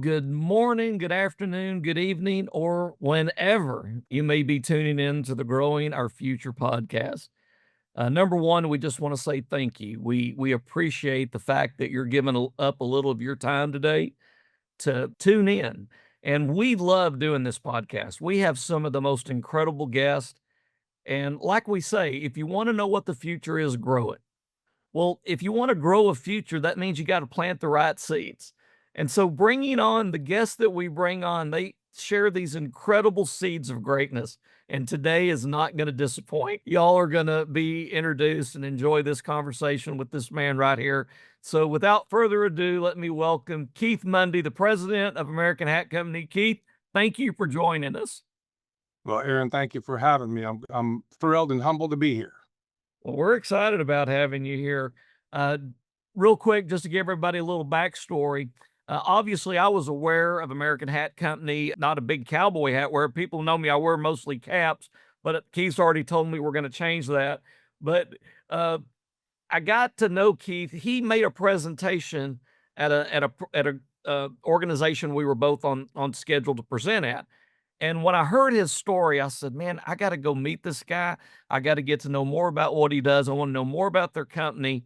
good morning, good afternoon, good evening, or whenever you may be tuning in to the Growing Our Future podcast. Number one, we just want to say thank you. We appreciate the fact that you're giving up a little of your time today to tune in. And we love doing this podcast. We have some of the most incredible guests. And like we say, if you want to know what the future is, grow it. Well, if you want to grow a future, that means you got to plant the right seeds. And so, bringing on the guests that we bring on, they share these incredible seeds of greatness. And today is not going to disappoint. Y'all are going to be introduced and enjoy this conversation with this man right here. So, without further ado, let me welcome Keith Mundee, the president of American Hat Company. Keith, thank you for joining us. Well, Aaron, thank you for having me. I'm thrilled and humbled to be here. Well, we're excited about having you here. Uh, Real quick, just to give everybody a little backstory. Obviously, I was aware of American Hat Company, not a big cowboy hat wearer. People know me, I wear mostly caps, but Keith's already told me we're going to change that. But I got to know Keith. He made a presentation at a organization we were both on schedule to present at. And when I heard his story, I said, man, I got to go meet this guy. I got to get to know more about what he does. I want to know more about their company.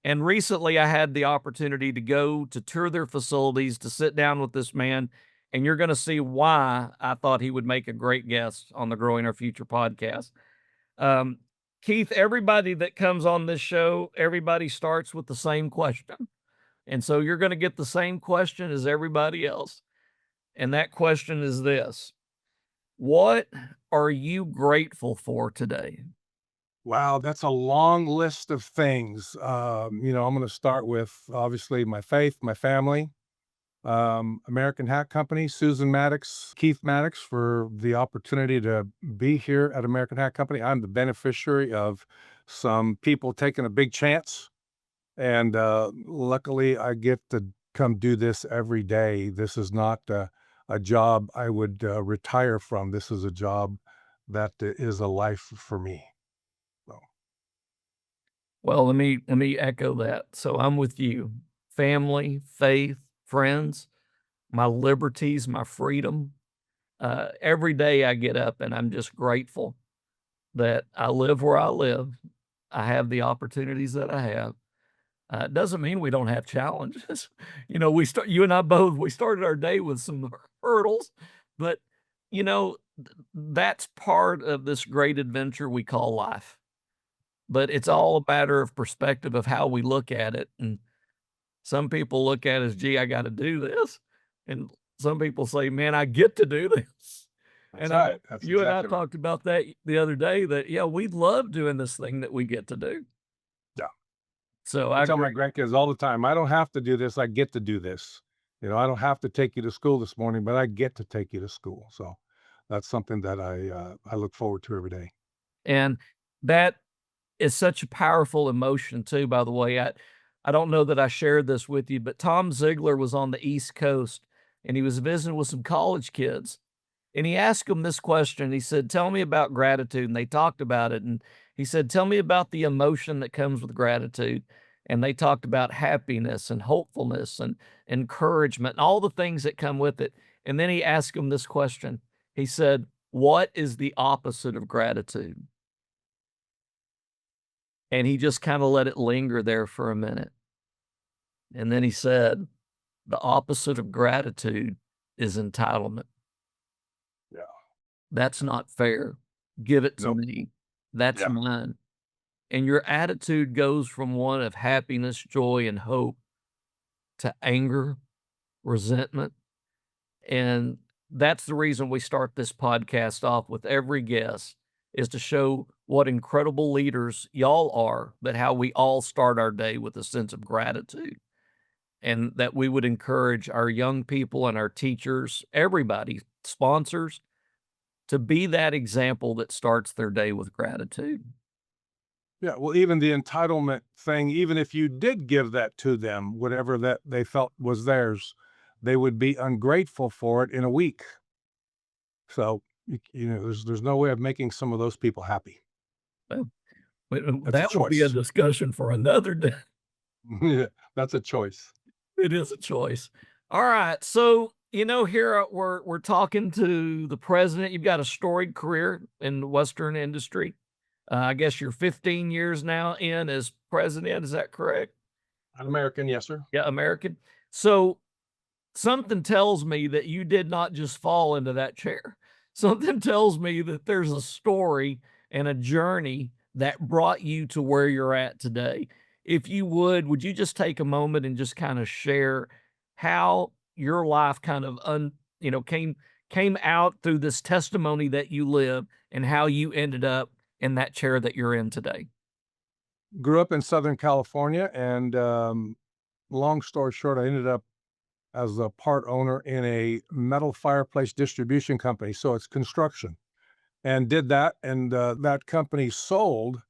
And recently I had the opportunity to go to tour their facilities, to sit down with this man. And you're going to see why I thought he would make a great guest on the Growing Our Future podcast. Um, Keith, everybody that comes on this show, everybody starts with the same question. And so you're going to get the same question as everybody else. And that question is this: what are you grateful for today? Wow, that's a long list of things. I'm going to start with obviously my faith, my family, American Hat Company, Susan Maddox, Keith Maddox for the opportunity to be here at American Hat Company. I'm the beneficiary of some people taking a big chance, and luckily I get to come do this every day. This is not a job I would retire from. This is a job that is a life for me. So, Well, let me echo that. So I'm with you. Family, faith, friends, my liberties, my freedom. Every day I get up and I'm just grateful that I live where I live. I have the opportunities that I have. It doesn't mean we don't have challenges. You and I both, we started our day with some hurdles, but that's part of this great adventure we call life. But it's all a matter of perspective of how we look at it. And some people look at it as, gee, I got to do this. And some people say, man, I get to do this. that's And I know right. That's you and I exactly right. talked about that the other day that, yeah, we love doing this thing that we get to do. Yeah. So I I tell my agree. grandkids all the time, I don't have to do this. I get to do this. I don't have to take you to school this morning, but I get to take you to school. So that's something that I look forward to every day. And that is such a powerful emotion too, by the way. I don't know that I shared this with you, but Tom Ziegler was on the East Coast and he was visiting with some college kids. And he asked them this question. He said, tell me about gratitude. And they talked about it. And he said, tell me about the emotion that comes with gratitude. And they talked about happiness and hopefulness and encouragement and all the things that come with it. And then he asked them this question. He said, what is the opposite of gratitude? And he just kind of let it linger there for a minute. And then he said, the opposite of gratitude is entitlement. Yeah. That's not fair. Give it to Nope. me. That's Yeah. mine. And your attitude goes from one of happiness, joy, and hope to anger, resentment. And that's the reason we start this podcast off with every guest is to show what incredible leaders y'all are, but how we all start our day with a sense of gratitude. And that we would encourage our young people and our teachers, everybody, sponsors, to be that example that starts their day with gratitude. Yeah, well, even the entitlement thing, even if you did give that to them, whatever that they felt was theirs, they would be ungrateful for it in a week. So, there's no way of making some of those people happy. Well, That's a that would be a choice. discussion for another day. Yeah, that's a choice. It is a choice. All right. So Here we're talking to the president. You've got a storied career in the Western industry. I guess you're 15 years now in as president. Is that correct? An American, yes, sir. Yeah, American. So something tells me that you did not just fall into that chair. Something tells me that there's a story and a journey that brought you to where you're at today. If you would you just take a moment and just kind of share how your life kind of came out through this testimony that you live and how you ended up in that chair that you're in today? Grew up in Southern California, and long story short, I ended up as a part owner in a metal fireplace distribution company. So it's construction. And did that, and that company sold.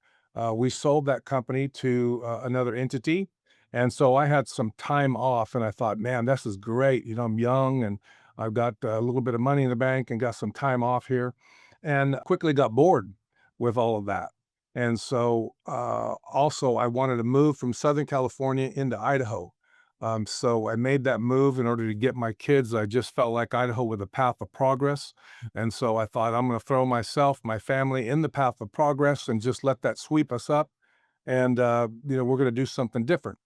We sold that company to another entity, and so I had some time off, and I thought, man, this is great. I'm young, and I've got a little bit of money in the bank, and got some time off here, and quickly got bored with all of that. And so, also, I wanted to move from Southern California into Idaho. So I made that move in order to get my kids. I just felt like Idaho was a path of progress, and so I thought, I'm going to throw myself, my family in the path of progress and just let that sweep us up. And, we're going to do something different.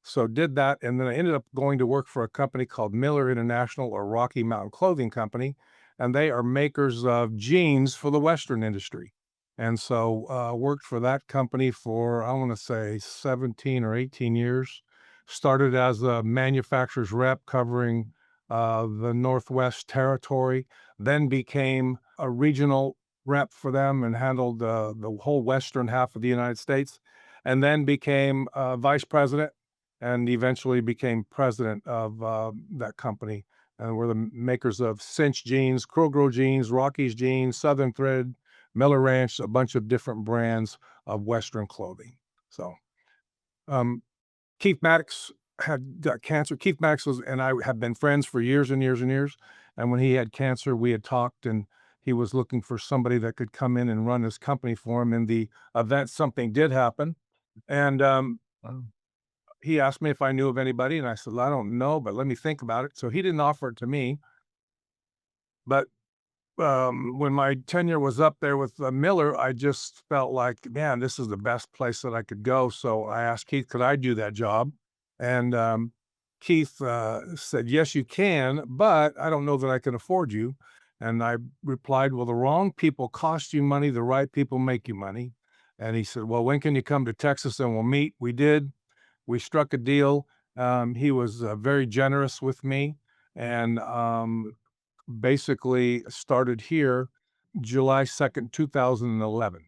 So did that. And then I ended up going to work for a company called Miller International, or Rocky Mountain Clothing Company. And they are makers of jeans for the Western industry. And so worked for that company for, I want to say 17 or 18 years. Started as a manufacturer's rep covering the Northwest territory, then became a regional rep for them and handled the whole Western half of the United States, and then became vice president and eventually became president of that company. And we're the makers of Cinch jeans, Kroger jeans, Rockies jeans, Southern Thread, Miller Ranch, a bunch of different brands of Western clothing. So, um, Keith Maddox had got cancer. Keith Maddox and I have been friends for years and years and years. And when he had cancer, we had talked, and he was looking for somebody that could come in and run his company for him in the event something did happen. And Wow. he asked me if I knew of anybody, and I said, "Well, I don't know, but let me think about it." So he didn't offer it to me. But when my tenure was up there with Miller, I just felt like, man, this is the best place that I could go. So I asked Keith, could I do that job? And Keith said, yes, you can, but I don't know that I can afford you. And I replied, well, the wrong people cost you money, the right people make you money. And he said, well, when can you come to Texas and we'll meet? We did. We struck a deal. He was very generous with me. And basically started here July 2nd, 2011,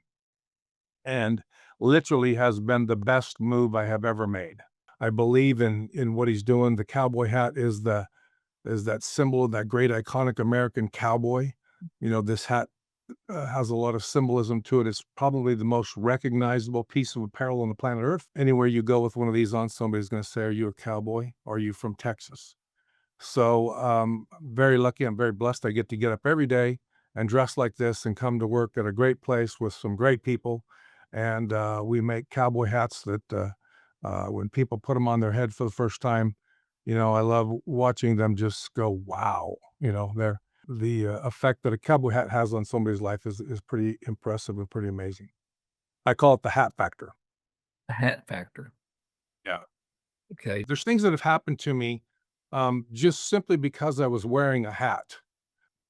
and literally has been the best move I have ever made. I believe in what he's doing. The cowboy hat is that symbol of that great iconic American cowboy. This hat has a lot of symbolism to it. It's probably the most recognizable piece of apparel on the planet Earth. Anywhere you go with one of these on, somebody's going to say, "Are you a cowboy? Are you from Texas?" So, very lucky, I'm very blessed. I get up every day and dress like this and come to work at a great place with some great people. And we make cowboy hats that when people put them on their head for the first time, I love watching them just go, wow. They're the effect that a cowboy hat has on somebody's life is pretty impressive and pretty amazing. I call it the hat factor. The hat factor. Yeah. Okay. There's things that have happened to me just simply because I was wearing a hat.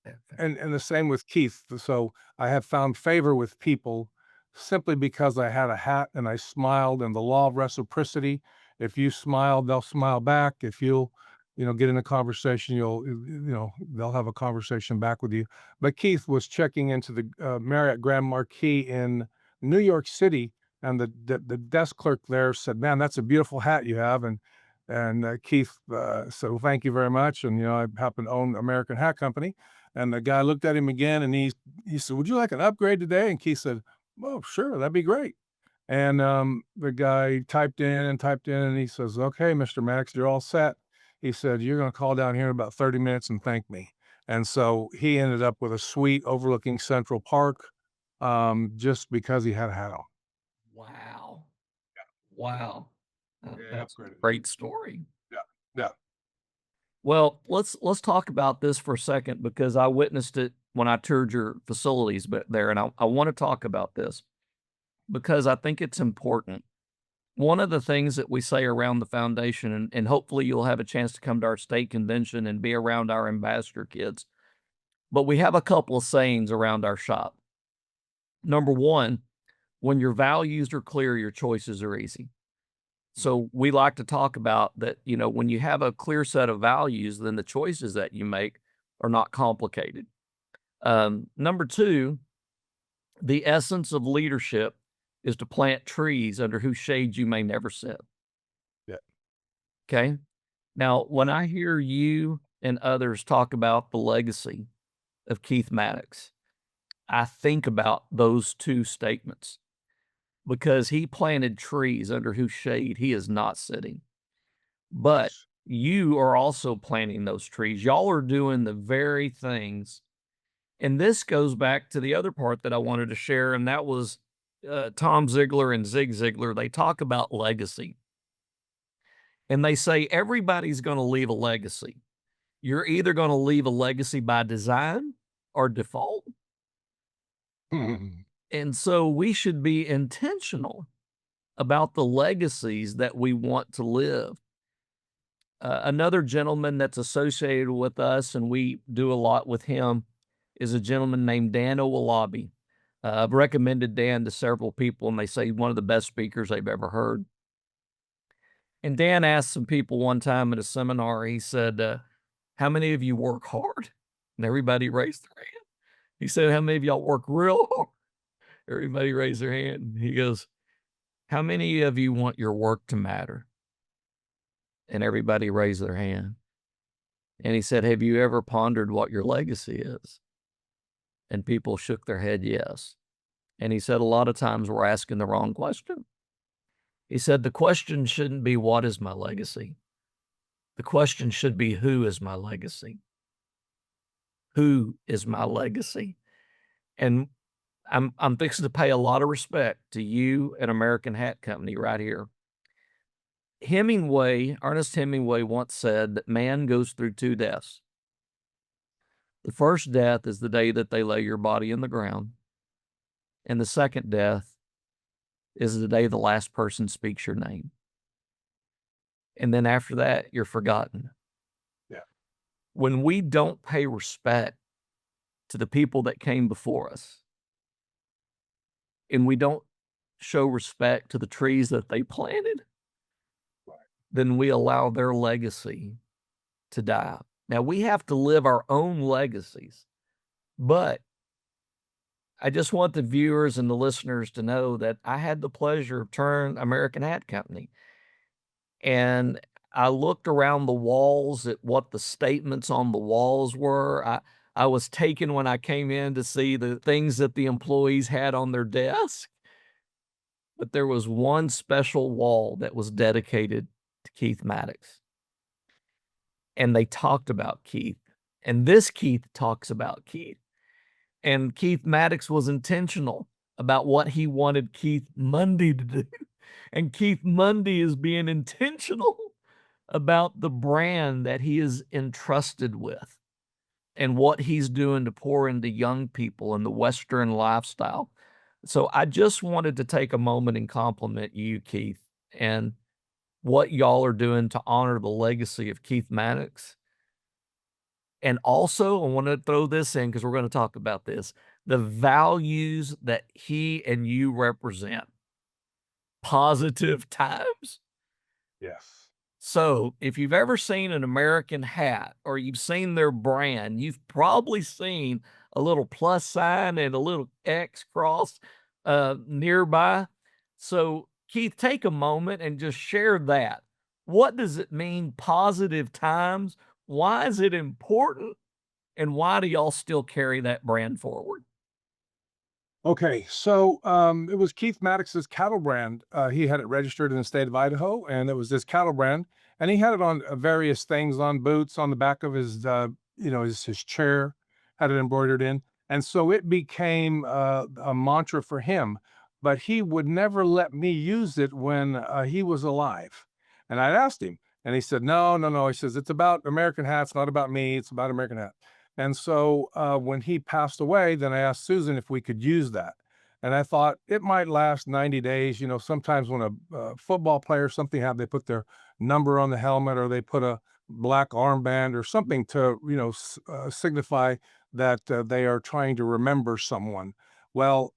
Hat factor. And the same with Keith. So I have found favor with people simply because I had a hat and I smiled, and the law of reciprocity. If you smile, they'll smile back. If you'll, get in a conversation, they'll have a conversation back with you. But Keith was checking into the Marriott Grand Marquis in New York City, and the desk clerk there said, "Man, that's a beautiful hat you have." And Keith said, "Well, thank you very much." And I happen to own American Hat Company. And the guy looked at him again, and he said, "Would you like an upgrade today?" And Keith said, "Well, sure, that'd be great." And the guy typed in, and he says, "Okay, Mr. Maddox, you're all set." He said, "You're going to call down here in about 30 minutes and thank me." And so he ended up with a suite overlooking Central Park, just because he had a hat on. Wow. Wow. Yeah, That's a upgraded. great story. Yeah, yeah. Well, let's talk about this for a second because I witnessed it when I toured your facilities there, and I want to talk about this because I think it's important. One of the things that we say around the foundation, and hopefully you'll have a chance to come to our state convention and be around our ambassador kids, but we have a couple of sayings around our shop. Number one, when your values are clear, your choices are easy. So we like to talk about that, when you have a clear set of values, then the choices that you make are not complicated. Number two, the essence of leadership is to plant trees under whose shade you may never sit. Yeah. Okay. Now, when I hear you and others talk about the legacy of Keith Maddox, I think about those two statements because he planted trees under whose shade he is not sitting. But Yes. you are also planting those trees. Y'all are doing the very things. And this goes back to the other part that I wanted to share, and that was Tom Ziegler and Zig Ziglar. They talk about legacy, and they say everybody's going to leave a legacy. You're either going to leave a legacy by design or default. And so we should be intentional about the legacies that we want to live. Another gentleman that's associated with us, and we do a lot with him, is a gentleman named Dan Owolabi. I've recommended Dan to several people, and they say one of the best speakers they've ever heard. And Dan asked some people one time at a seminar, he said, how many of you work hard? And everybody raised their hand. He said, how many of y'all work real hard? Everybody raised their hand. He goes, how many of you want your work to matter? And everybody raised their hand. And he said, have you ever pondered what your legacy is? And people shook their head, yes. And he said, a lot of times we're asking the wrong question. He said, the question shouldn't be, what is my legacy? The question should be, who is my legacy? Who is my legacy? And I'm fixing to pay a lot of respect to you and American Hat Company right here. Ernest Hemingway once said that man goes through two deaths. The first death is the day that they lay your body in the ground. And the second death is the day the last person speaks your name. And then after that, you're forgotten. Yeah. When we don't pay respect to the people that came before us, and we don't show respect to the trees that they planted, Right. then we allow their legacy to die. Now, we have to live our own legacies, but I just want the viewers and the listeners to know that I had the pleasure of touring American Hat Company, and I looked around the walls at what the statements on the walls were. I was taken when I came in to see the things that the employees had on their desk, but there was one special wall that was dedicated to Keith Maddox, and they talked about Keith, and this Keith talks about Keith. And Keith Maddox was intentional about what he wanted Keith Mundee to do. And Keith Mundee is being intentional about the brand that he is entrusted with and what he's doing to pour into young people in the Western lifestyle. So I just wanted to take a moment and compliment you, Keith, and what y'all are doing to honor the legacy of Keith Maddox. And also, I want to throw this in because we're going to talk about this, the values that he and you represent. Positive times. Yes. So, if you've ever seen an American hat or you've seen their brand, you've probably seen a little plus sign and a little X cross nearby. So, Keith, take a moment and just share that. What does it mean, positive times? Why is it important? And why do y'all still carry that brand forward? Okay, so it was Keith Maddox's cattle brand. He had it registered in the state of Idaho, and it was this cattle brand, and he had it on various things, on boots, on the back of his, his chair, had it embroidered in, and so it became a mantra for him. But he would never let me use it when he was alive, and I asked him, And he said, no, no, no. He says, it's about American hats, not about me. It's about American hat. And so when he passed away, then I asked Susan if we could use that. And I thought it might last 90 days. You know, sometimes when a football player, something have, they put their number on the helmet or they put a black armband or something to, signify that they are trying to remember someone. Well,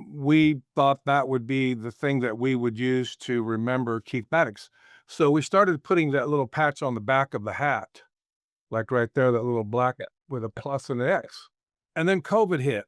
we thought that would be the thing that we would use to remember Keith Maddox. So we started putting that little patch on the back of the hat, like right there, that little black with a plus and an X. And then COVID hit.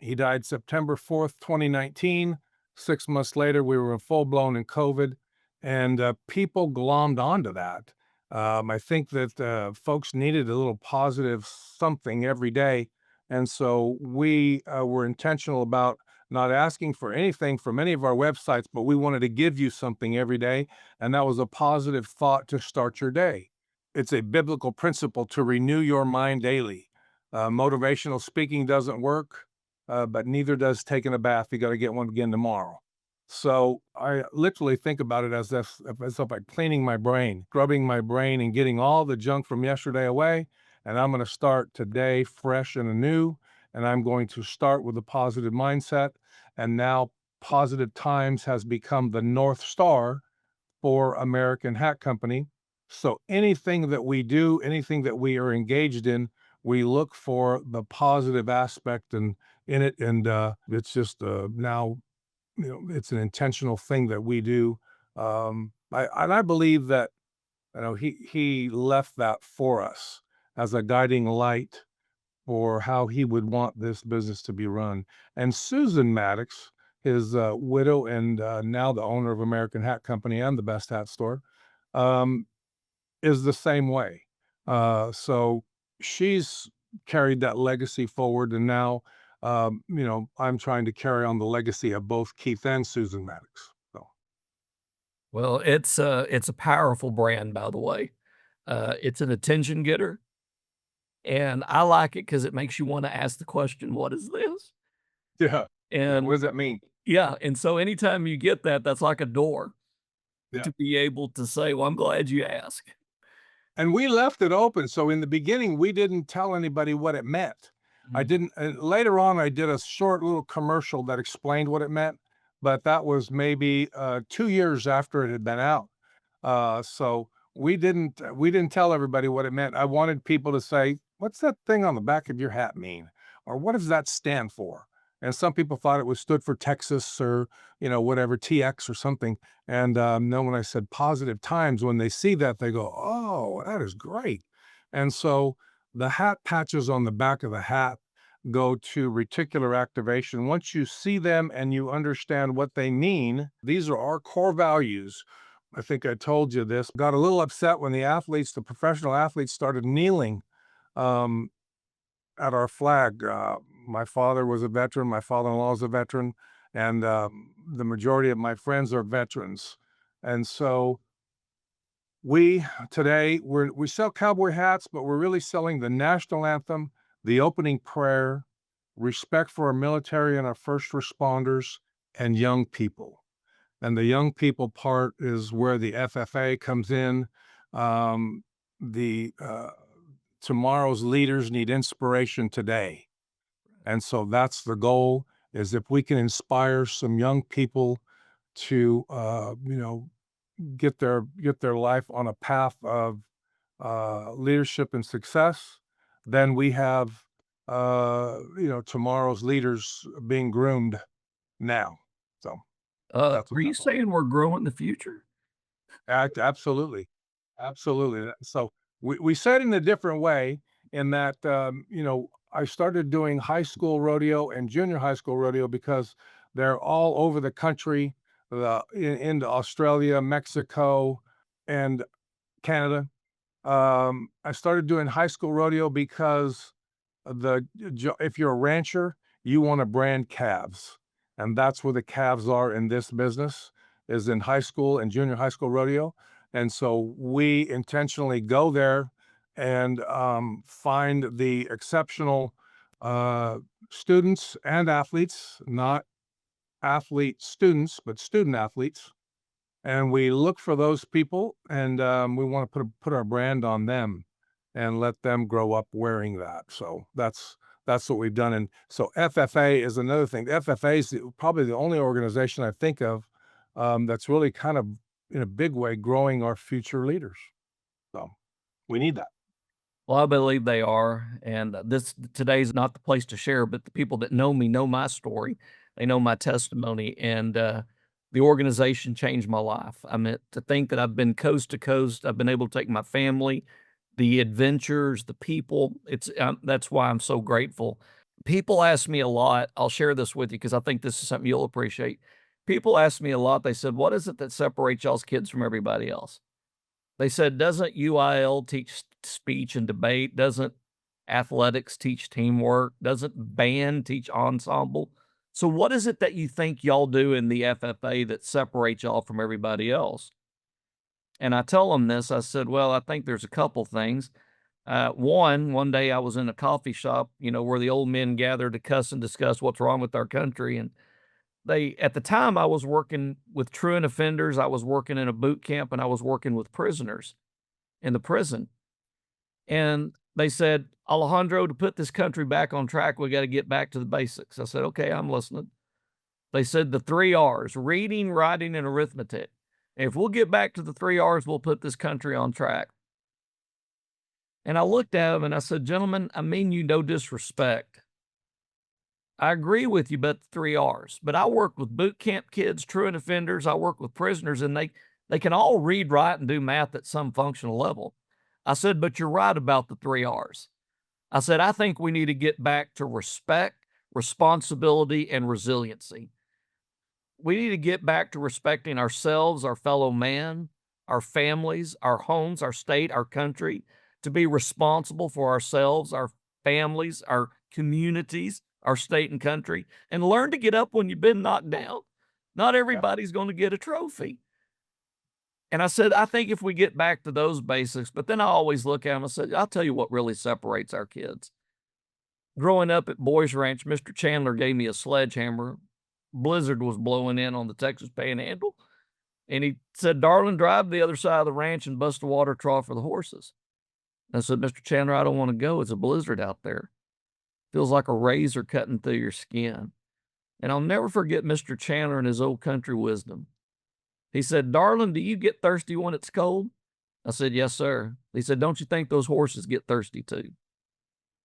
He died September 4th, 2019. 6 months later, we were full blown in COVID, and people glommed onto that. I think that folks needed a little positive something every day. And so we were intentional about not asking for anything from any of our websites, but we wanted to give you something every day. And that was a positive thought to start your day. It's a biblical principle to renew your mind daily. Motivational speaking doesn't work, but neither does taking a bath. You got to get one again tomorrow. So I literally think about it as if I'm cleaning my brain, scrubbing my brain and getting all the junk from yesterday away. And I'm going to start today fresh and anew. And I'm going to start with a positive mindset. And now Positive Times has become the North Star for American Hat Company. So anything that we do, anything that we are engaged in, we look for the positive aspect and in it. And it's just now, it's an intentional thing that we do. I believe that, he left that for us as a guiding light for how he would want this business to be run. And Susan Maddox, his widow and now the owner of American Hat Company and the Best Hat Store, um, is the same way. So she's carried that legacy forward, and now, I'm trying to carry on the legacy of both Keith and Susan Maddox. So Well, it's a powerful brand, by the way. It's an attention getter, and I like it because it makes you wanna ask the question, "What is this?" yeah, yeah. What And does that mean? yeah, and so anytime you get that, that's like a door Yeah. to be able to say, "Well, I'm glad you asked." And we left it open, so in the beginning, we didn't tell anybody what it meant. I Mhm. didn't later on, I did a short little commercial that explained what it meant, but that was maybe, 2 years after it had been out. So we didn't tell everybody what it meant. I wanted people to say, "What's that thing on the back of your hat mean?" Or, "What does that stand for?" And some people thought it was stood for Texas or, whatever, TX or something. And, then when I said Positive Times, when they see that, they go, "Oh, that is great." And so the hat patches on the back of the hat go to reticular activation. Once you see them and you understand what they mean, these are our core values. I think I told you this. Got a little upset when the professional athletes started kneeling um, at our flag. My father was a veteran. My father-in-law is a veteran, and the majority of my friends are veterans. And so we today we sell cowboy hats, but we're really selling the national anthem, the opening prayer, respect for our military and our first responders, and young people. And the young people part is where the FFA comes in. Um, the Tomorrow's leaders need inspiration today, and so that's the goal. Is if we can inspire some young people to, get their life on a path of leadership and success, then we have tomorrow's leaders being groomed now. So that's what Are you that's all. saying we're growing the future? Absolutely. Absolutely. So we said in a different way in that, I started doing high school rodeo and junior high school rodeo because they're all over the country, into Australia, Mexico, and Canada. I started doing high school rodeo because if you're a rancher, you want to brand calves, and that's where the calves are in this business, is in high school and junior high school rodeo. And so we intentionally go there and find the exceptional uh, students and athletes, not athlete students, but student athletes, and we look for those people, and we want to put our brand on them and let them grow up wearing that. So that's what we've done. And so FFA is another thing. FFA is probably the only organization I think of that's really kind of in a big way growing our future leaders. So we need that. Well, I believe they are, and this today's not the place to share, but the people that know me know my story. They know my testimony, and the organization changed my life. I mean, to think that I've been coast to coast, I've been able to take my family, the adventures, the people. It's that's why I'm so grateful. People ask me a lot. I'll share this with you because I think this is something you'll appreciate. People ask me a lot. They said, "What is it that separates y'all's kids from everybody else?" They said, "Doesn't UIL teach speech and debate? Doesn't athletics teach teamwork? Doesn't band teach ensemble? So what is it that you think y'all do in the FFA that separates y'all from everybody else?" And I tell them this, I said, "Well, I think there's a couple things. One day I was in a coffee shop, where the old men gather to cuss and discuss what's wrong with our country. And at the time, I was working with truant offenders. I was working in a boot camp and I was working with prisoners in the prison. And they said, Alejandro, to put this country back on track, we got to get back to the basics. I said, okay, I'm listening. They said the three R's: reading, writing, and arithmetic. And if we'll get back to the three R's, we'll put this country on track. And I looked at them and I said, gentlemen, I mean you no disrespect. I agree with you about the three R's, but I work with boot camp kids, truant offenders. I work with prisoners, and they can all read, write, and do math at some functional level. I said, but you're right about the three R's. I said, I think we need to get back to respect, responsibility, and resiliency. We need to get back to respecting ourselves, our fellow man, our families, our homes, our state, our country, to be responsible for ourselves, our families, our communities, our state and country, and learn to get up when you've been knocked down. Not Yeah. everybody's going to get a trophy. And I said, I think if we get back to those basics, but then I always look at them and said, I'll tell you what really separates our kids. Growing up at Boys Ranch, Mr. Chandler gave me a sledgehammer. Blizzard was blowing in on the Texas Panhandle. And he said, darling, drive to the other side of the ranch and bust a water trough for the horses. I said, Mr. Chandler, I don't want to go. It's a blizzard out there. Feels like a razor cutting through your skin. And I'll never forget Mr. Chandler and his old country wisdom. He said, darling, do you get thirsty when it's cold? I said, yes, sir. He said, don't you think those horses get thirsty too? I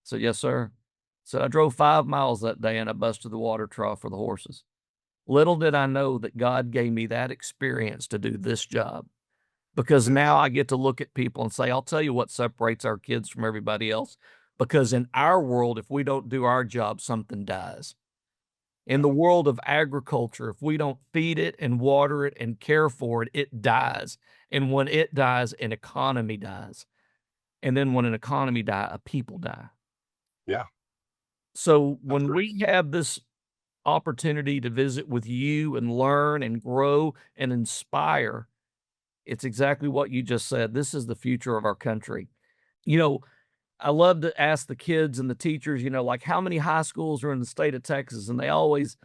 said, yes, sir. So I drove 5 miles that day and I busted the water trough for the horses. Little did I know that God gave me that experience to do this job, because now I get to look at people and say, I'll tell you what separates our kids from everybody else. Because in our world, if we don't do our job, something dies. In Yeah. the world of agriculture, if we don't feed it and water it and care for it, it dies. And when it dies, an economy dies. And then when an economy dies, a people die. Yeah. So That's when right. we have this opportunity to visit with you and learn and grow and inspire, it's exactly what you just said. This is the future of our country. You know, I love to ask the kids and the teachers, like how many high schools are in the state of Texas? And they always,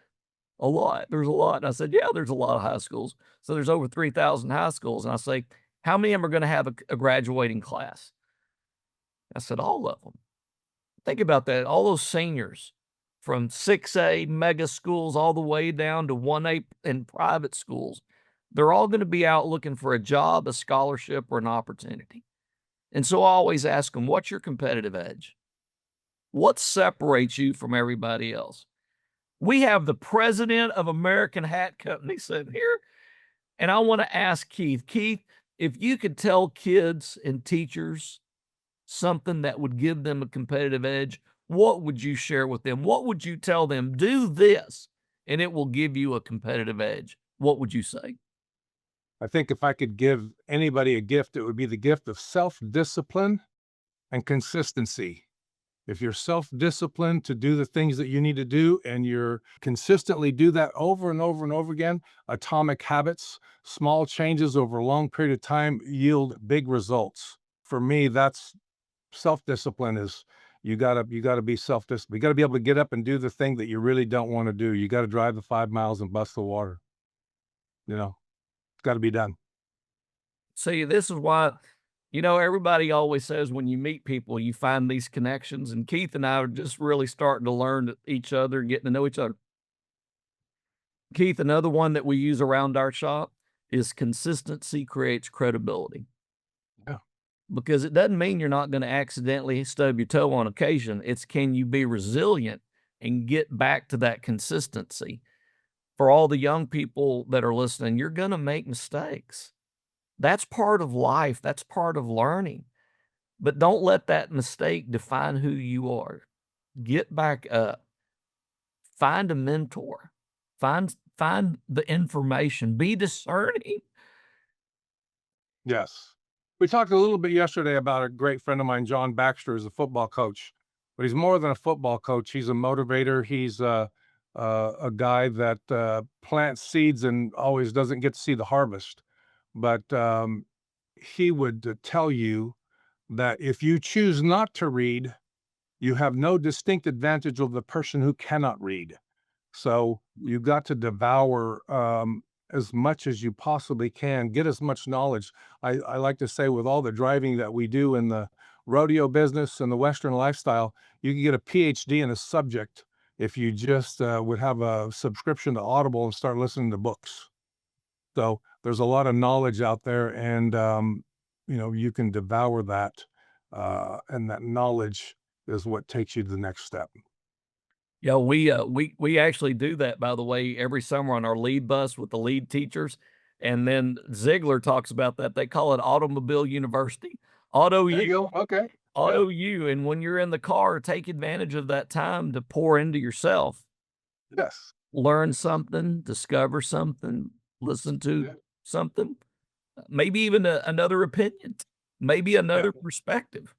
a lot. There's a lot. And I said, yeah, there's a lot of high schools. So there's over 3,000 high schools. And I say, how many of them are going to have a graduating class? I said, all of them. Think about that. All those seniors from 6A mega schools all the way down to 1A in private schools. They're all going to be out looking for a job, a scholarship, or an opportunity. And so I always ask them, what's your competitive edge? What separates you from everybody else? We have the president of American Hat Company sitting here, and I want to ask Keith. Keith, if you could tell kids and teachers something that would give them a competitive edge, what would you share with them? What would you tell them? Do this, and it will give you a competitive edge. What would you say? I think if I could give anybody a gift, it would be the gift of self-discipline and consistency. If you're self-disciplined to do the things that you need to do and you're consistently do that over and over and over again, atomic habits, small changes over a long period of time yield big results. For me, that's self-discipline is you gotta be self-disciplined. You gotta be able to get up and do the thing that you really don't want to do. You got to drive the 5 miles and bust the water, you know? It's got to be done. See, this is why, everybody always says when you meet people, you find these connections. And Keith and I are just really starting to learn each other, getting to know each other. Keith, another one that we use around our shop is consistency creates credibility, Yeah. because it doesn't mean you're not going to accidentally stub your toe on occasion. It's, can you be resilient and get back to that consistency? For all the young people that are listening, you're going to make mistakes. That's part of life. That's part of learning. But don't let that mistake define who you are. Get back up. Find a mentor. Find the information. Be discerning. Yes. We talked a little bit yesterday about a great friend of mine, John Baxter, is a football coach, but he's more than a football coach. He's a motivator. He's a guy that plants seeds and always doesn't get to see the harvest. But he would tell you that if you choose not to read, you have no distinct advantage of the person who cannot read. So you've got to devour as much as you possibly can, get as much knowledge. I like to say, with all the driving that we do in the rodeo business and the Western lifestyle, you can get a PhD in a subject if you just would have a subscription to Audible and start listening to books. So there's a lot of knowledge out there, and you can devour that, and that knowledge is what takes you to the next step. Yeah, we actually do that, by the way, every summer on our lead bus with the lead teachers. And then Ziegler talks about that. They call it Automobile University. Auto There U, you go. Okay. Yeah. Auto U. And when you're in the car, take advantage of that time to pour into yourself. Yes. Learn something, discover something, listen to Yeah. something, maybe even another opinion, maybe Yeah. another perspective.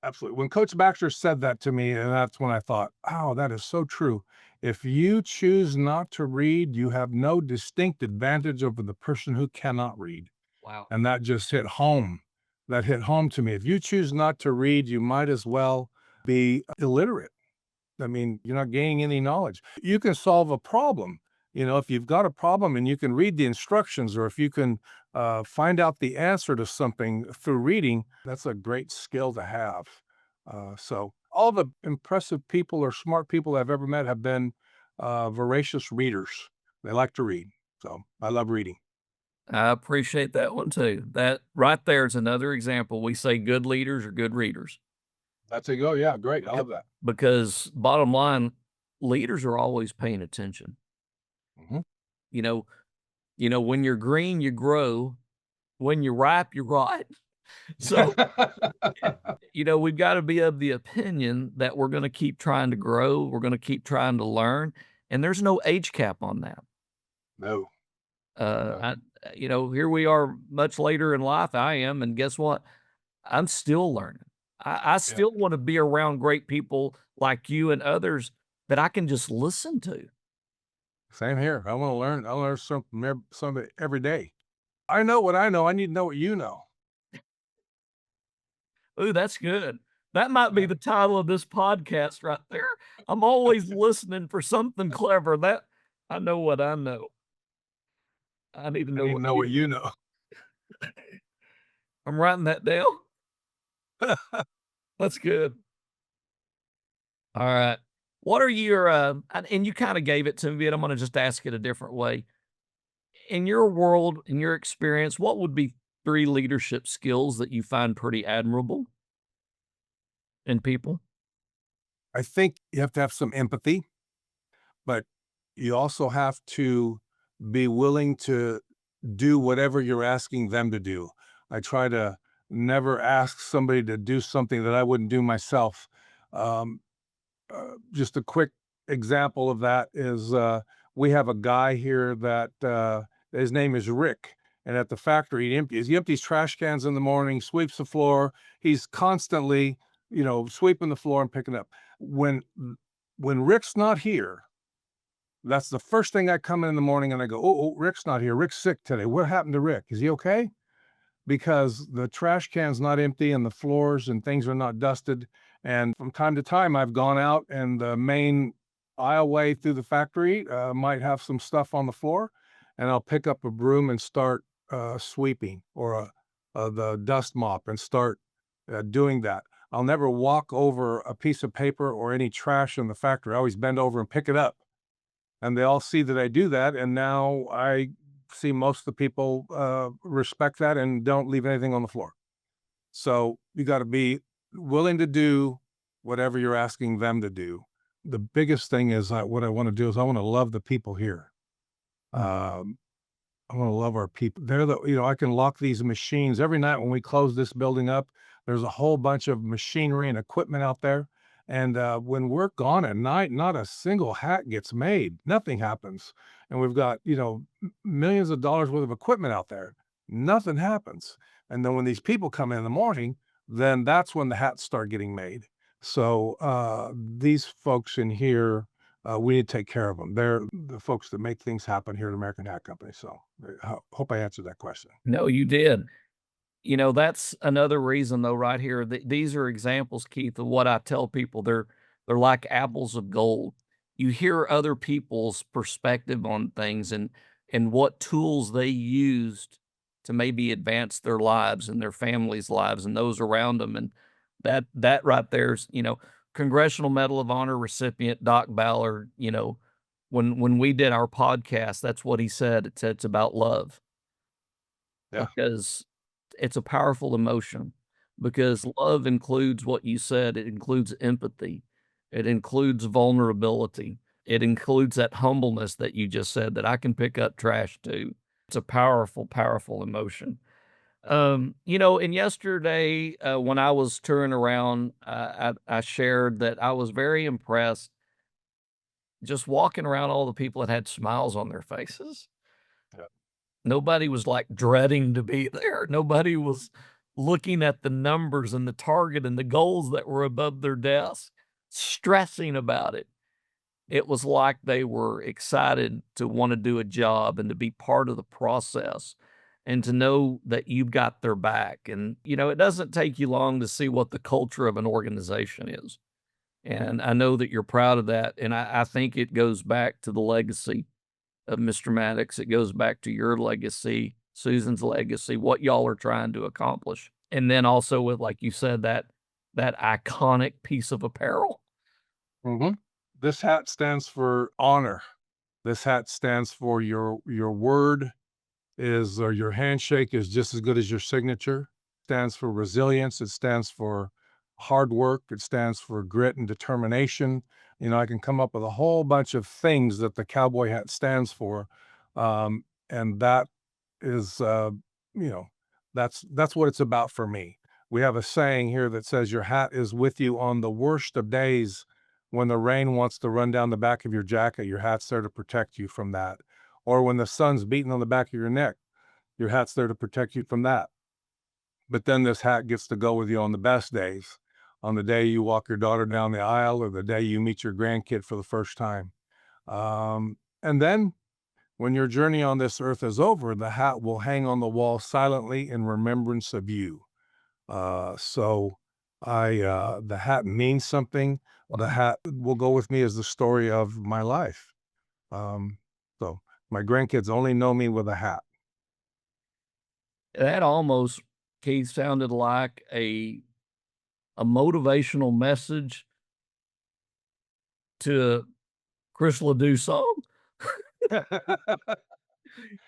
Absolutely. When Coach Baxter said that to me, and that's when I thought, "Oh, that is so true. If you choose not to read, you have no distinct advantage over the person who cannot read." Wow. And that just hit home. That hit home to me. If you choose not to read, you might as well be illiterate. I mean, you're not gaining any knowledge. You can solve a problem. If you've got a problem and you can read the instructions, or if you can find out the answer to something through reading, that's a great skill to have. So, all the impressive people or smart people I've ever met have been voracious readers. They like to read. So, I love reading. I appreciate that one too. That right there is another example. We say good leaders are good readers. That's a go. Yeah, great. I Yep. love that. Because bottom line, leaders are always paying attention. Mhm. You know, when you're green, you grow. When you're ripe, you rot. So, we've got to be of the opinion that we're going to keep trying to grow. We're going to keep trying to learn. And there's no age cap on that. No, no. Here we are much later in life. I am. And guess what? I'm still learning. I Yeah. still want to be around great people like you and others that I can just listen to. Same here. I want to learn. I learn something every day. I know what I know. I need to know what you know. Ooh, that's good. That might be Yeah. the title of this podcast right there. I'm always listening for something clever. That I know what I know. I need to I know need to what know you what you know. I'm writing that down. That's good. All right. What are your and you kind of gave it to me, but I'm going to just ask it a different way. In your world, in your experience, what would be three leadership skills that you find pretty admirable in people? I think you have to have some empathy, but you also have to be willing to do whatever you're asking them to do. I try to never ask somebody to do something that I wouldn't do myself. Um, just a quick example of that is we have a guy here that his name is Rick. And at the factory, he empties trash cans in the morning, sweeps the floor. He's constantly, sweeping the floor and picking up. When Rick's not here, that's the first thing I come in the morning and I go, oh, Rick's not here. Rick's sick today. What happened to Rick? Is he okay? Because the trash can's not empty and the floors and things are not dusted. And from time to time, I've gone out and the main aisleway through the factory might have some stuff on the floor. and I'll pick up a broom and start sweeping, or the dust mop, and start doing that. I'll never walk over a piece of paper or any trash in the factory. I always bend over and pick it up, and they all see that I do that. And now I see most of the people respect that and don't leave anything on the floor. So you got to be willing to do whatever you're asking them to do. The biggest thing is, what I want to do is I want to love the people here. Um, I want to love our people. They're I can lock these machines every night when we close this building up. There's a whole bunch of machinery and equipment out there. And when we're gone at night, not a single hat gets made. Nothing happens. And we've got, millions of dollars worth of equipment out there. Nothing happens. And then when these people come in the morning, then that's when the hats start getting made. So these folks in here, we need to take care of them. They're the folks that make things happen here at American Hat Company. So I hope I answered that question. No, you did. That's another reason though right here. These are examples, Keith, of what I tell people. They're like apples of gold. You hear other people's perspective on things and what tools they used to maybe advance their lives and their families' lives and those around them. And that right there's, Congressional Medal of Honor recipient Doc Ballard, when we did our podcast, that's what he said. It said it's about love Yeah. because it's a powerful emotion, because love includes what you said. It includes empathy. It includes vulnerability. It includes that humbleness that you just said, that I can pick up trash too. It's a powerful, powerful emotion. And yesterday, when I was touring around, I shared that I was very impressed just walking around all the people that had smiles on their faces. Yeah. Nobody was, like, dreading to be there. Nobody was looking at the numbers and the target and the goals that were above their desk, stressing about it. It was like they were excited to wanna do a job and to be part of the process and to know that you've got their back. And, it doesn't take you long to see what the culture of an organization is. And I know that you're proud of that, and I think it goes back to the legacy of Mr. Maddox. It goes back to your legacy, Susan's legacy, what y'all are trying to accomplish. And then also with, like you said, that iconic piece of apparel. Mhm. This hat stands for honor. This hat stands for your word is, or your handshake is just as good as your signature. Stands for resilience. It stands for hard work. It stands for grit and determination. I can come up with a whole bunch of things that the cowboy hat stands for, and that is, you know, that's what it's about for me. We have a saying here that says, "Your hat is with you on the worst of days. When the rain wants to run down the back of your jacket, your hat's there to protect you from that. Or when the sun's beating on the back of your neck, your hat's there to protect you from that." But then this hat gets to go with you on the best days, on the day you walk your daughter down the aisle, or the day you meet your grandkid for the first time. And then when your journey on this earth is over, the hat will hang on the wall silently in remembrance of you. So the hat means something. The hat will go with me as the story of my life. Um, so my grandkids only know me with a hat. That almost, Keith, sounded like a motivational message to a Chris Ledoux song.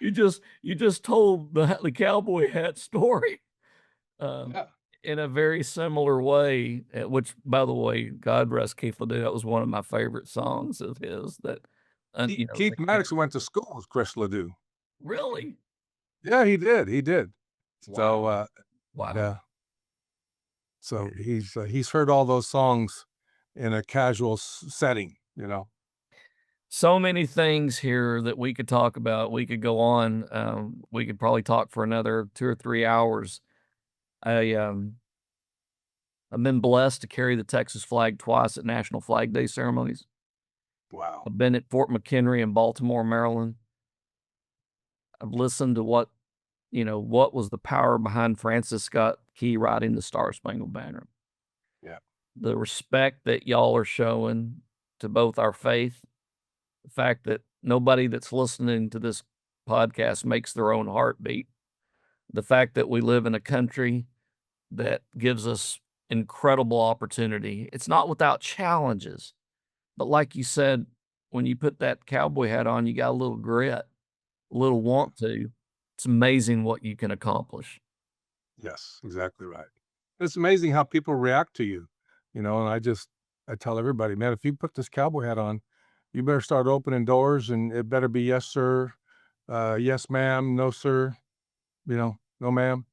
You just told the cowboy hat story, um, Yeah. in a very similar way, which, by the way, God rest Keith Ledoux, that was one of my favorite songs of his that, Keith that came. Maddox went to school with Chris Ledoux. Really? Yeah, he did. He did. So Wow, wow. yeah. So he's heard all those songs in a casual setting. So many things here that we could talk about. We could go on, we could probably talk for another 2 or 3 hours. I, um I've been blessed to carry the Texas flag twice at National Flag Day ceremonies. Wow. I've been at Fort McHenry in Baltimore, Maryland. I've listened to what was the power behind Francis Scott Key writing the Star Spangled Banner. Yeah. The respect that y'all are showing to both our faith, the fact that nobody that's listening to this podcast makes their own heartbeat. The fact that we live in a country that gives us incredible opportunity. It's not without challenges, but like you said, when you put that cowboy hat on, you got a little grit, a little want to. It's amazing what you can accomplish. Yes, exactly right. It's amazing how people react to you, and I tell everybody, man, if you put this cowboy hat on, you better start opening doors and it better be yes, sir, yes, ma'am, no, sir, no, ma'am.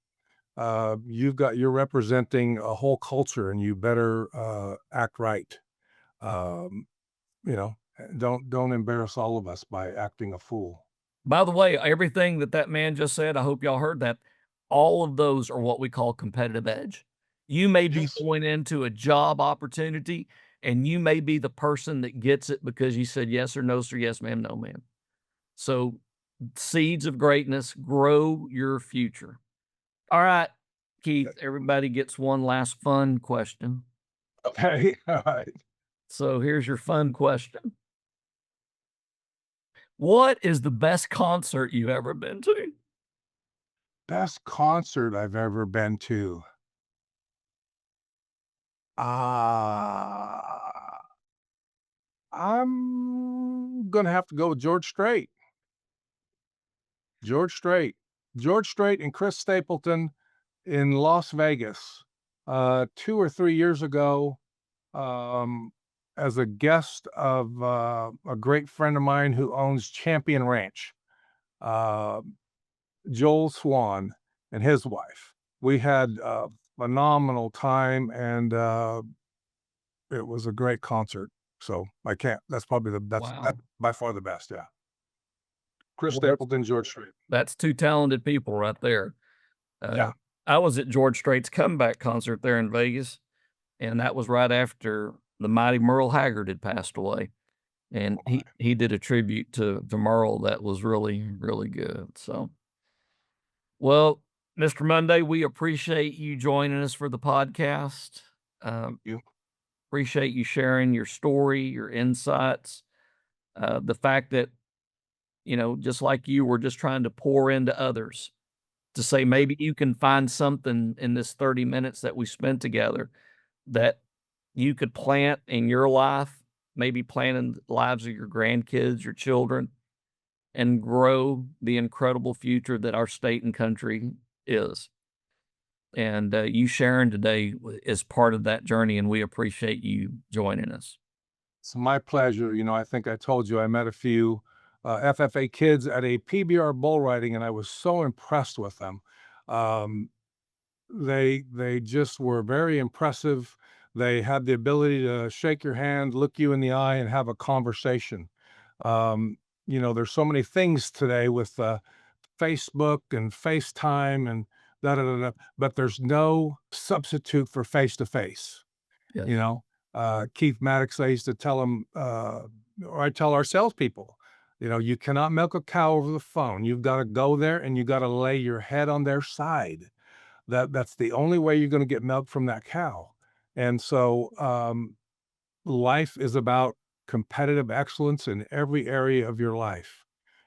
You're representing a whole culture and you better act right. Um, don't embarrass all of us by acting a fool. By the way, everything that that man just said, I hope y'all heard that. All of those are what we call competitive edge. You may be Yes. going into a job opportunity and you may be the person that gets it because you said yes or no, sir, yes, ma'am, no, ma'am. So, seeds of greatness, grow your future. All right, Keith, everybody gets one last fun question. Okay. All right. So, here's your fun question. What is the best concert you've ever been to? Best concert I've ever been to. Ah, I'm gonna have to go with George Strait. George Strait. George Strait and Chris Stapleton in Las Vegas, 2 or 3 years ago, um, as a guest of, a great friend of mine who owns Champion Ranch, uh, Joel Swan and his wife. We had a phenomenal time, and, it was a great concert. So I can't that's probably that Wow. by far the best, yeah. Chris Well, Stapleton, George Strait. that's 2 talented people right there. Uh, Yeah. I was at George Strait's comeback concert there in Vegas, and that was right after the mighty Merle Haggard had passed away, and he did a tribute to Merle that was really, really good, so well, Mr. Monday, we appreciate you joining us for the podcast. Um, You appreciate you sharing your story, your insights, the fact that, just like you, we're just trying to pour into others to say Yep. maybe you can find something in this 30 minutes that we spent together that you could plant in your life, maybe plant in the lives of your grandkids, your children, and grow the incredible future that our state and country is. And you sharing today is part of that journey, and we appreciate you joining us. It's my pleasure. I think I told you I met a few FFA kids at a PBR bull riding, and I was so impressed with them. Um, they just were very impressive. They had the ability to shake your hand, look you in the eye, and have a conversation. Um, there's so many things today with Facebook and FaceTime and da da da da, but there's no substitute for face to face. You Yes. know, Keith Maddox, I used to tell him, or I tell our salespeople, you cannot milk a cow over the phone. You've got to go there and you got to lay your head on their side. That's the only way you're going to get milk from that cow. And so, life is about competitive excellence in every area of your life.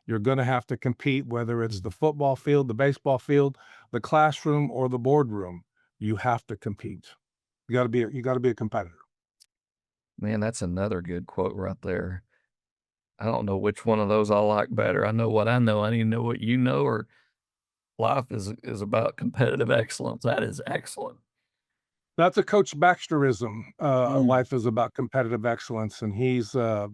You're going to have to compete, whether it's the football field, the baseball field, the classroom, or the boardroom. You have to compete. You got to be a competitor. Man, that's another good quote right there. I don't know which one of those I like better. I know what I know. I need to know what you know, or life is about competitive excellence. That is excellent. That's a Coach Baxterism. Mm. Life is about competitive excellence, and he's a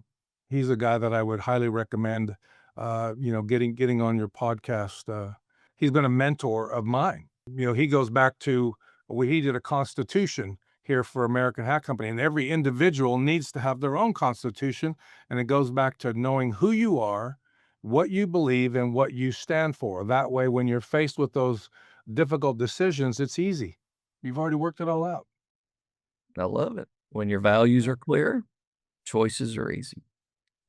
guy that I would highly recommend. Getting on your podcast. He's been a mentor of mine. He goes back to he did a constitution here for American Hat Company, and every individual needs to have their own constitution, and it goes back to knowing who you are, what you believe, and what you stand for. That way, when you're faced with those difficult decisions, it's easy. You've already worked it all out. I love it. When your values Yeah. are clear, choices are easy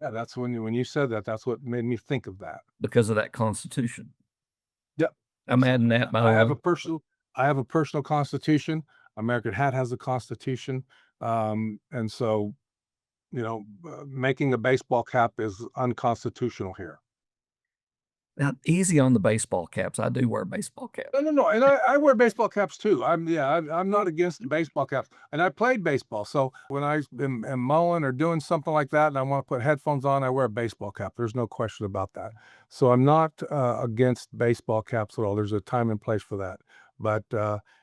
Yeah, that's when you said that, that's what made me think of that. because of that constitution. Yep. I'm So, adding that, by the I have way. a personal I have a personal constitution. American Hat has a constitution. And so, making a baseball cap is unconstitutional here. Now, easy on the baseball caps. I do wear baseball caps. No, no, no, and I wear baseball caps too. I'm not against the baseball caps, and I played baseball, so when am mowing or doing something like that, and I wanna put headphones on, I wear a baseball cap. There's no question about that. So I'm not, against baseball caps at all. There's a time and place for that. But,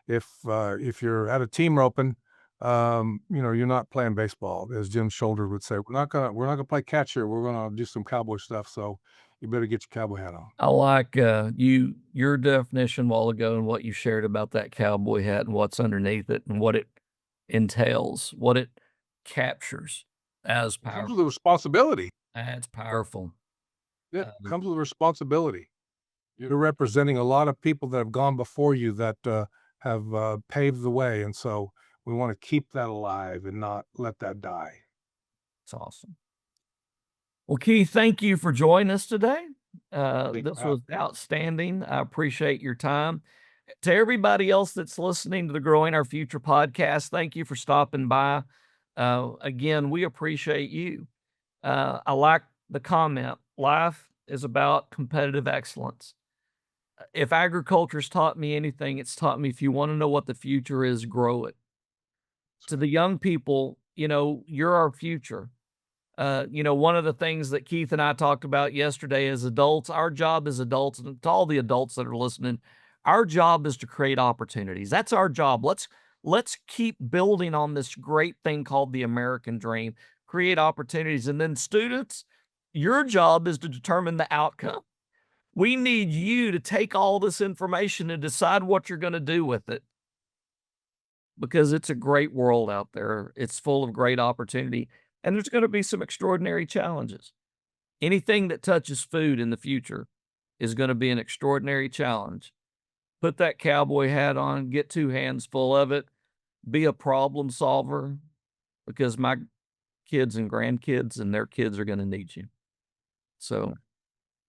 if you're at a team roping, you're not playing baseball, as Jim Shoulder would say. We're not gonna play catch here. We're gonna do some cowboy stuff, so you better get your cowboy hat on. I like, your definition a while ago and what you shared about that cowboy hat and what's underneath it and what it entails, what it captures as It comes powerful. with a responsibility. That's powerful. Yeah, Um, comes with responsibility. You're representing a lot of people that have gone before you that, have, paved the way, and so we wanna keep that alive and not let that die. it's awesome. Well, Keith, thank you for joining us today. Thanks for This having was outstanding. I appreciate your time. To everybody else that's listening to the Growing Our Future podcast, thank you for stopping by. Again, we appreciate you. I like the comment. Life is about competitive excellence. If agriculture's taught me anything, it's taught me if you want to know what the future is, grow it. To the young people, you're our future. One of the things that Keith and I talked about yesterday as adults, our job as adults, and to all the adults that are listening, our job is to create opportunities. That's our job. Let's keep building on this great thing called the American dream, create opportunities. And then students, your job is to determine the outcome. We need you to take all this information and decide what you're going to do with it because it's a great world out there. It's full of great opportunity, and there's going to be some extraordinary challenges. Anything that touches food in the future is going to be an extraordinary challenge. Put that cowboy hat on, get two hands full of it, be a problem solver because my kids and grandkids and their kids are going to need you. So,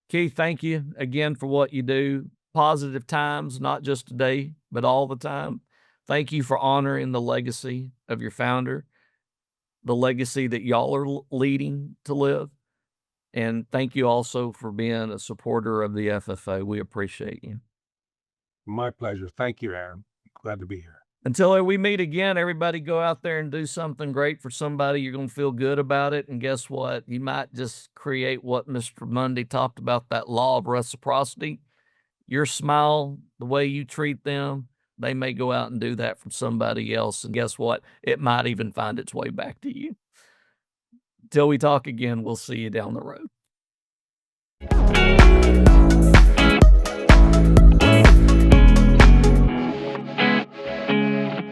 Keith, thank you again for what you do. Positive times, not just today, but all the time. Thank you for honoring the legacy of your founder, the legacy that y'all are leading to live. And thank you also for being a supporter of the FFA. We appreciate you. My pleasure. Thank you, Aaron. Glad to be here. Until we meet again, everybody go out there and do something great for somebody. You're going to feel good about it. And guess what? You might just create what Mr. Mundee talked about, that law of reciprocity. Your smile, the way you treat them, they may go out and do that for somebody else. And guess what? It might even find its way back to you. Till we talk again, we'll see you down the road.